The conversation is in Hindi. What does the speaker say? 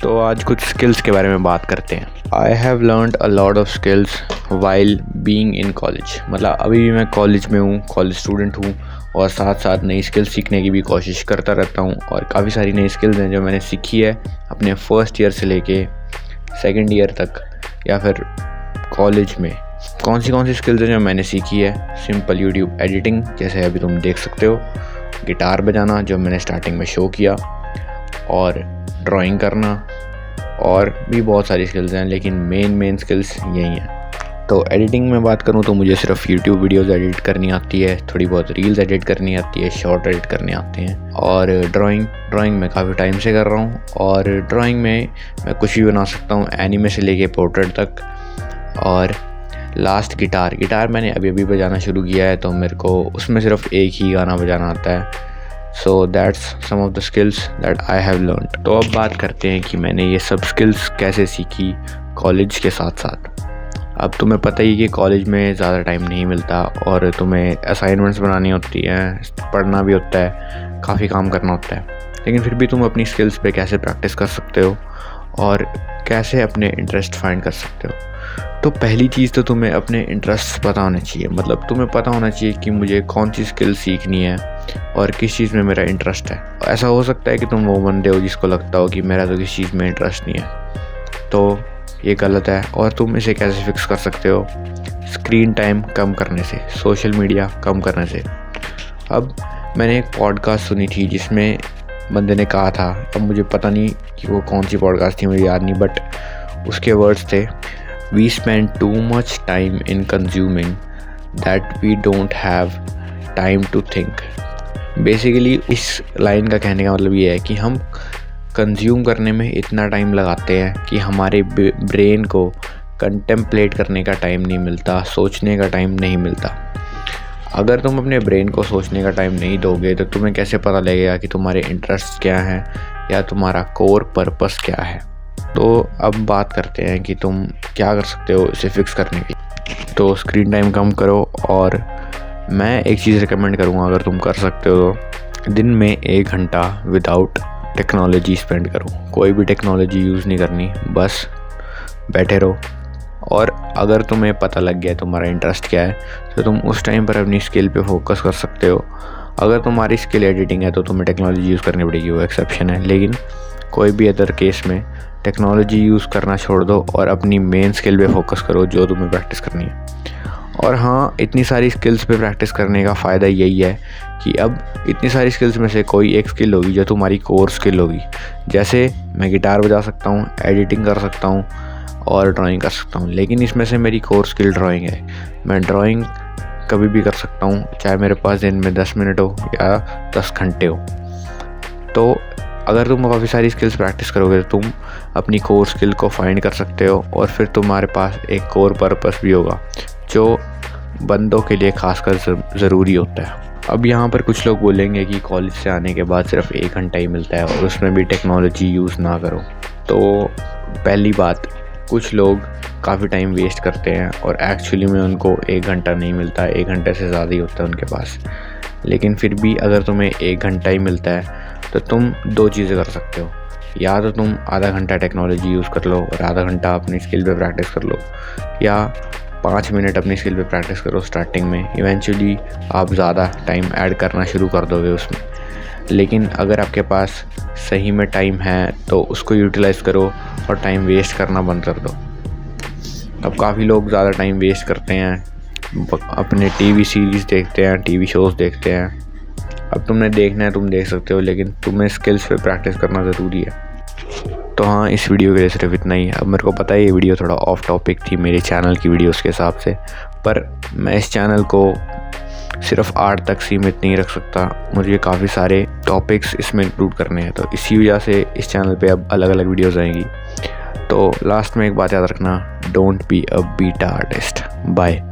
तो आज कुछ स्किल्स के बारे में बात करते हैं। आई have learned a lot of skills while being in college. मतलब अभी भी मैं कॉलेज में हूँ, कॉलेज स्टूडेंट हूँ और साथ साथ नई स्किल्स सीखने की भी कोशिश करता रहता हूँ। और काफ़ी सारी नई स्किल्स हैं जो मैंने सीखी है अपने फर्स्ट ईयर से लेके सेकेंड ईयर तक या फिर कॉलेज में। कौन सी स्किल्स हैं जो मैंने सीखी है? सिंपल यूट्यूब एडिटिंग, जैसे अभी तुम देख सकते हो, गिटार बजाना जो मैंने स्टार्टिंग में शो किया, और ड्राइंग करना, और भी बहुत सारी स्किल्स हैं, लेकिन मेन स्किल्स यही हैं। तो एडिटिंग में बात करूँ तो मुझे सिर्फ यूट्यूब वीडियोस एडिट करनी आती है, थोड़ी बहुत रील्स एडिट करनी आती है, शॉर्ट एडिट करने आते हैं। और ड्राइंग मैं काफ़ी टाइम से कर रहा हूँ, और ड्राइंग में मैं कुछ भी बना सकता हूँ, एनीमे से लेके पोर्ट्रेट तक। और लास्ट गिटार मैंने अभी बजाना शुरू किया है, तो मेरे को उसमें सिर्फ एक ही गाना बजाना आता है। So that's some of the skills that I have learned. तो अब बात करते हैं कि मैंने ये सब स्किल्स कैसे सीखी कॉलेज के साथ साथ। अब तुम्हें पता ही कि कॉलेज में ज़्यादा टाइम नहीं मिलता और तुम्हें असाइनमेंट्स बनानी होती हैं, पढ़ना भी होता है, काफ़ी काम करना होता है। लेकिन फिर भी तुम अपनी स्किल्स पे कैसे प्रैक्टिस कर सकते हो और कैसे अपने इंटरेस्ट फाइंड कर सकते हो? तो पहली चीज़ तो तुम्हें अपने इंटरेस्ट पता होना चाहिए। मतलब तुम्हें पता होना चाहिए कि मुझे कौन सी स्किल सीखनी है और किस चीज़ में मेरा इंटरेस्ट है। ऐसा हो सकता है कि तुम वो बंदे हो जिसको लगता हो कि मेरा तो किसी चीज़ में इंटरेस्ट नहीं है, तो ये गलत है। और तुम इसे कैसे फिक्स कर सकते हो? स्क्रीन टाइम कम करने से, सोशल मीडिया कम करने से। अब मैंने एक पॉडकास्ट सुनी थी जिसमें बंदे ने कहा था, अब मुझे पता नहीं कि वो कौन सी पॉडकास्ट थी, मुझे याद नहीं, बट उसके वर्ड्स थे, we spend too much time in consuming that we don't have time to think. Basically इस लाइन का कहने का मतलब ये है कि हम कंज्यूम करने में इतना टाइम लगाते हैं कि हमारे ब्रेन को कंटेम्पलेट करने का टाइम नहीं मिलता, सोचने का टाइम नहीं मिलता। अगर तुम अपने ब्रेन को सोचने का टाइम नहीं दोगे तो तुम्हें कैसे पता लगेगा कि तुम्हारे इंटरेस्ट क्या हैं या तुम्हारा कोर पर्पस क्या है? तो अब बात करते हैं कि तुम क्या कर सकते हो इसे फिक्स करने के लिए। तो स्क्रीन टाइम कम करो, और मैं एक चीज़ रिकमेंड करूँगा, अगर तुम कर सकते हो तो दिन में 1 घंटा विदाउट टेक्नोलॉजी स्पेंड करो। कोई भी टेक्नोलॉजी यूज़ नहीं करनी, बस बैठे रहो। और अगर तुम्हें पता लग गया तुम्हारा इंटरेस्ट क्या है तो तुम उस टाइम पर अपनी स्किल पे फोकस कर सकते हो। अगर तुम्हारी स्किल एडिटिंग है तो तुम्हें टेक्नोलॉजी यूज़ करनी पड़ेगी, वो एक्सेप्शन है, लेकिन कोई भी अदर केस में टेक्नोलॉजी यूज़ करना छोड़ दो और अपनी मेन स्किल पे फोकस करो जो तुम्हें प्रैक्टिस करनी है। और हाँ, इतनी सारी स्किल्स पे प्रैक्टिस करने का फ़ायदा यही है कि अब इतनी सारी स्किल्स में से कोई एक स्किल होगी जो तुम्हारी कोर स्किल होगी। जैसे मैं गिटार बजा सकता हूँ, एडिटिंग कर सकता हूँ और ड्राइंग कर सकता हूँ, लेकिन इसमें से मेरी कोर स्किल ड्राइंग है। मैं ड्राइंग कभी भी कर सकता हूँ, चाहे मेरे पास दिन में 10 मिनट हो या 10 घंटे हो। तो अगर तुम काफ़ी सारी स्किल्स प्रैक्टिस करोगे तो तुम अपनी कोर स्किल को फाइंड कर सकते हो, और फिर तुम्हारे पास एक कोर पर्पस भी होगा जो बंदों के लिए खासकर ज़रूरी होता है। अब यहाँ पर कुछ लोग बोलेंगे कि कॉलेज से आने के बाद सिर्फ 1 घंटा ही मिलता है और उसमें भी टेक्नोलॉजी यूज़ ना करो। तो पहली बात, कुछ लोग काफ़ी टाइम वेस्ट करते हैं और एक्चुअली में उनको 1 घंटा नहीं मिलता, 1 घंटे से ज़्यादा ही होता है उनके पास। लेकिन फिर भी अगर तुम्हें 1 घंटा ही मिलता है तो तुम 2 चीज़ें कर सकते हो। या तो तुम आधा घंटा टेक्नोलॉजी यूज़ कर लो और आधा घंटा अपनी स्किल पे प्रैक्टिस कर लो, या 5 मिनट अपनी स्किल पे प्रैक्टिस करो स्टार्टिंग में। इवेंचुअली आप ज़्यादा टाइम ऐड करना शुरू कर दोगे उसमें। लेकिन अगर आपके पास सही में टाइम है तो उसको यूटिलाइज़ करो और टाइम वेस्ट करना बंद कर दो। अब काफ़ी लोग ज़्यादा टाइम वेस्ट करते हैं, अपने टीवी सीरीज़ देखते हैं, टीवी शोज़ देखते हैं। अब तुमने देखना है तुम देख सकते हो, लेकिन तुम्हें स्किल्स पे प्रैक्टिस करना ज़रूरी है। तो हाँ, इस वीडियो के लिए सिर्फ इतना ही है। अब मेरे को पता है ये वीडियो थोड़ा ऑफ टॉपिक थी मेरे चैनल की वीडियोस के हिसाब से, पर मैं इस चैनल को सिर्फ आर्ट तक सीमित नहीं रख सकता, मुझे काफ़ी सारे टॉपिक्स इसमें इंक्लूड करने हैं। तो इसी वजह से इस चैनल पे अब अलग अलग वीडियोज़ आएंगी। तो लास्ट में एक बात याद रखना, don't be a beta artist. Bye.